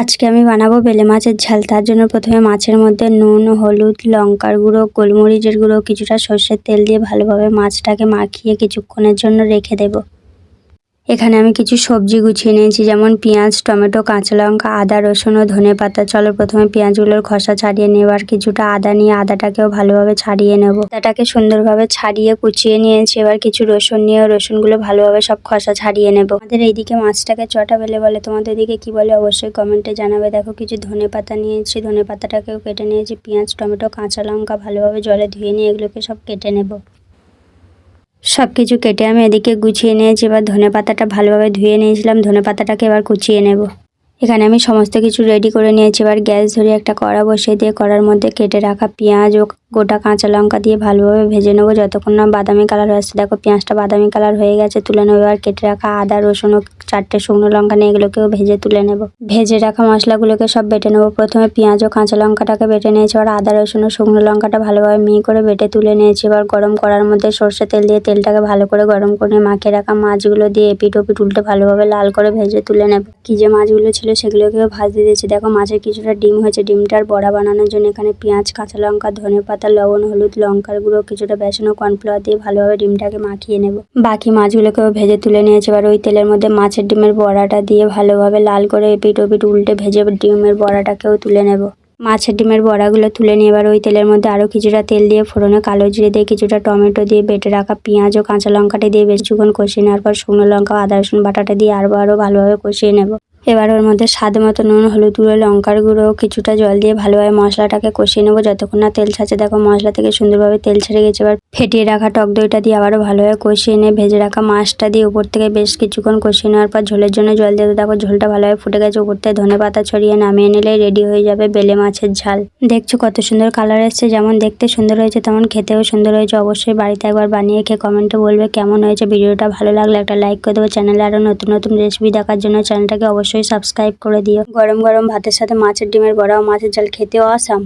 আজকে আমি বানাবো বেলে মাছের ঝাল। তার জন্য প্রথমে মাছের মধ্যে নুন, হলুদ, লঙ্কার গুঁড়ো, গোলমরিচের গুঁড়ো, কিছুটা সর্ষের তেল দিয়ে ভালোভাবে মাছটাকে মাখিয়ে কিছুক্ষণের জন্য রেখে দেবো। এখানে আমি কিছু সবজি গুছিয়ে নিয়েছি, যেমন পেঁয়াজ, টমেটো, কাঁচা লঙ্কা, আদা, রসুন ও ধনেপাতা। চলো প্রথমে পেঁয়াজগুলোর খোসা ছাড়িয়ে নেব। আর কিছুটা আদা নিয়ে আদাটাকেও ভালোভাবে ছাড়িয়ে নেব। আদাটাকে সুন্দরভাবে ছাড়িয়ে কুচিয়ে নিয়েছি। এবার কিছু রসুন নিয়ে রসুনগুলো ভালোভাবে সব খোসা ছাড়িয়ে নেব। আমাদের এইদিকে মাছটাকে চটা বেলে বলে, তোমাদের দিকে কি বলে অবশ্যই কমেন্টে জানাবে। দেখো কিছু ধনেপাতা নিয়েছি, ধনেপাতাটাকেও কেটে নিয়েছি। পেঁয়াজ, টমেটো, কাঁচা লঙ্কা ভালোভাবে জলে ধুয়ে নিয়ে এগুলোকে সব কেটে নেব। সব কিছু কেটে আমি এদিকে গুছিয়ে নিয়েছি। এবার ধনেপাতাটা ভালোভাবে ধুয়ে নিয়েছিলাম, ধনেপাতাটাকে এবার কুচিয়ে নেব। এখানে আমি সমস্ত কিছু রেডি করে নিয়েছি। এবার গ্যাস ধরে একটা কড়া বসিয়ে দিয়ে কড়ার মধ্যে কেটে রাখা পেঁয়াজ ও গোটা কাঁচা লঙ্কা দিয়ে ভালোভাবে ভেজে নেবো যতক্ষণ না বাদামি কালার আসছে। দেখো পেঁয়াজটা বাদামি কালার হয়ে গেছে, তুলে নেবো। এবার কেটে রাখা আদা, রসুন ও 4টে শুকনো লঙ্কা নিয়ে এগুলোকেও ভেজে তুলে নেব। ভেজে রাখা মশলাগুলোকে সব বেটে নেবো। প্রথমে পেঁয়াজ ও কাঁচা লঙ্কাটাকে বেটে নিয়েছি। এবার আদা, রসুন ও শুকনো লঙ্কাটা ভালোভাবে মিহি করে বেটে তুলে নিয়েছি। এবার গরম কড়ার মধ্যে সর্ষে তেল দিয়ে তেলটাকে ভালো করে গরম করে মাখিয়ে রাখা মাছগুলো দিয়ে এপিট ওপিট উল্টে ভালোভাবে লাল করে ভেজে তুলে নেব। কি যে মাছগুলো ছিল সেগুলোকেও ভাজতে দিয়েছি। দেখো মাছের কিছুটা ডিম হয়েছে। ডিমটার বড়া বানানোর জন্য এখানে পেঁয়াজ, কাঁচা লঙ্কা, ধনেপাতা, লবণ, হলুদ, লঙ্কার গুঁড়ো, কিছুটা বেসন ও কর্নফ্লাওয়ার দিয়ে ভালোভাবে ডিমটাকে মাখিয়ে নেব। বাকি মাছগুলোকেও ভেজে তুলে নিয়েছি। এবার ওই তেলের মধ্যে মাছের ডিমের বড়াটা দিয়ে ভালোভাবে লাল করে এপিট ওপিট উল্টে ভেজে ডিমের বড়াটাকেও তুলে নেব। মাছের ডিমের বড়াগুলো তুলে নিয়ে এবার ওই তেলের মধ্যে আরও কিছুটা তেল দিয়ে ফোড়নে কালো জিরে দিয়ে কিছুটা টমেটো দিয়ে বেটে রাখা পেঁয়াজ ও কাঁচা লঙ্কাটা দিয়ে বেশিক্ষণ কষিয়ে নেওয়ার পর শুকনো লঙ্কা, আদা, রসুন বাটাটা দিয়ে আরও ভালোভাবে কষিয়ে নেব। এবার ওর মধ্যে স্বাদ মতো নুন, হলুদ গুঁড়ো, লঙ্কার গুঁড়ো, কিছুটা জল দিয়ে ভালোভাবে মশলাটাকে কষিয়ে নেবো যতক্ষণ না তেল ছাড়ছে। দেখো মশলা থেকে সুন্দরভাবে তেল ছেড়ে গেছে। এবার ফেটিয়ে রাখা টক দইটা দিয়ে আবারও ভালোভাবে কষিয়ে নিয়ে ভেজে রাখা মাছটা দিয়ে উপর থেকে বেশ কিছুক্ষণ কষিয়ে নেওয়ার পর ঝোলের জন্য জল দিয়ে দেখো ঝোলটা ভালোভাবে ফুটে গেছে। উপর থেকে ধনেপাতা ছড়িয়ে নামিয়ে নিলেই রেডি হয়ে যাবে বেলে মাছের ঝাল। দেখছো কত সুন্দর কালার এসছে। যেমন দেখতে সুন্দর হয়েছে তেমন খেতেও সুন্দর হয়েছে। অবশ্যই বাড়িতে একবার বানিয়ে খেয়ে কমেন্টে বলবে কেমন হয়েছে। ভিডিওটা ভালো লাগলে একটা লাইক করে দেবো। চ্যানেলে আরও নতুন নতুন রেসিপি দেখার জন্য চ্যানেলটাকে অবশ্যই সাবস্ক্রাইব করে দিও। গরম গরম ভাতের সাথে মাছের ডিমের বড়া ও মাছের ঝাল খেতেও আসাম।